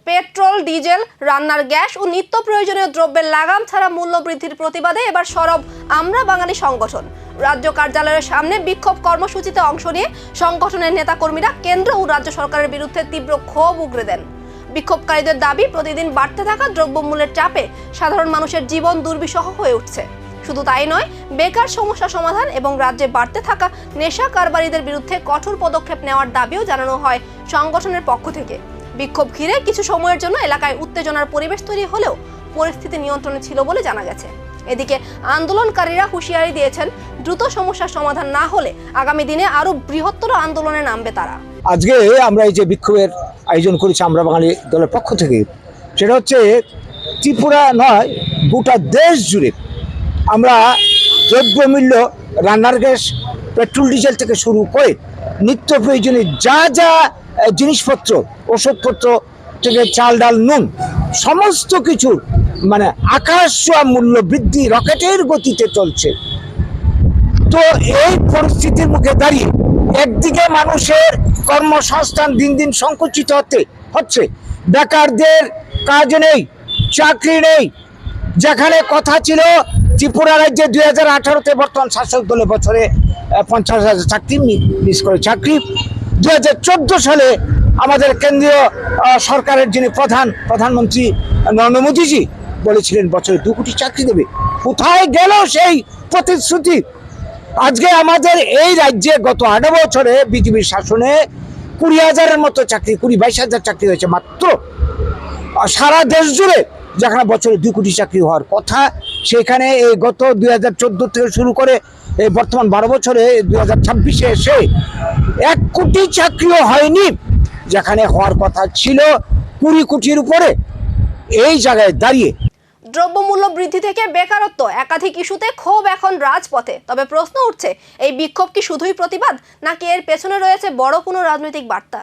Petrol, diesel, রান্নার gas ও নিত্য প্রয়োজনীয় দ্রব্যের লাগাম ছাড়া মূল্য বৃদ্ধির প্রতিবাদে এবার সরব আমরা বাঙালি সংগঠন। রাজ্য কার্যালয়ের সামনে বিক্ষোভ কর্মসূচিতে অংশ নিয়ে সংগঠনের নেতাকর্মীরা কেন্দ্র ও রাজ্য সরকারের বিরুদ্ধে তীব্র ক্ষোভ উগরে দেন। বিক্ষোভকারীদের দাবি, প্রতিদিন বাড়তে থাকা দ্রব্যমূল্যের চাপে সাধারণ মানুষের জীবন দুর্বিষহ হয়ে উঠছে। শুধু তাই নয়, বেকার সমস্যা সমাধান এবং রাজ্যে বাড়তে থাকা নেশা কারবারিদের বিরুদ্ধে কঠোর পদক্ষেপ নেওয়ার দাবিও জানানো হয় সংগঠনের পক্ষ থেকে। বিক্ষোভ ঘিরে কিছু সময়ের জন্য এলাকায় উত্তেজনার পরিবেশ তৈরি হলেও পরিস্থিতি নিয়ন্ত্রণে ছিল বলে জানা গেছে। এদিকে আন্দোলনকারীরা হুঁশিয়ারি দিয়েছেন, দ্রুত সমস্যার সমাধান না হলে আগামী দিনে আরো বৃহত্তর আন্দোলনে নামবে তারা। আজকে আমরা এই যে বিক্ষোভের আয়োজন করেছি আমরা বাঙালি দলের পক্ষ থেকে, সেটা হচ্ছে ত্রিপুরা নয়, গোটা দেশ জুড়ে আমরা দ্রব্যমূল্য, রান্নার গ্যাস, পেট্রোল, ডিজেল থেকে শুরু করে নিত্য প্রয়োজনীয় যা যা জিনিসপত্র, ওষুধপত্র থেকে চাল, ডাল, নুন, সমস্ত কিছু মানে আকাশ ছোঁয়া মূল্য বৃদ্ধি রকেটের গতিতে চলছে। তো এই পরিস্থিতির মুখে দাঁড়িয়ে একদিকে মানুষের কর্মসংস্থান দিন দিন সংকুচিত হচ্ছে, বেকারদের কাজ নেই, চাকরি নেই। যেখানে কথা ছিল ত্রিপুরা রাজ্যে 2018-তে বর্তমান শাসক দলে বছরে 50,000 চাকরি মিস করে চাকরি, 2014 সালে আমাদের কেন্দ্রীয় সরকারের যিনি প্রধানমন্ত্রী নরেন্দ্র মোদীজি বলেছিলেন বছরে 2 কোটি চাকরি দেবে। কোথায় গেল সেই প্রতিশ্রুতি? আজকে আমাদের এই রাজ্যে গত 8 বছরে বিজেপির শাসনে 20,000-এর মতো চাকরি, 22,000 চাকরি হয়েছে মাত্র। সারা দেশ জুড়ে যেখানে বছরে 2 কোটি চাকরি হওয়ার কথা, সেখানে এই গত 2014 থেকে শুরু করে এই বর্তমান 12 বছরে 2026-এ এসে 1 কোটি চাকরিও হয়নি। যেখানে হওয়ার কথা ছিল 20 কোটির উপরে। এই জায়গায় দাঁড়িয়ে দ্রব্যমূল্য বৃদ্ধি থেকে বেকারত্ব, একাধিক ইস্যুতে ক্ষোভ এখন রাজপথে। তবে প্রশ্ন উঠছে, এই বিক্ষোভ কি শুধুই প্রতিবাদ, নাকি এর পেছনে রয়েছে বড় কোনো রাজনৈতিক বার্তা?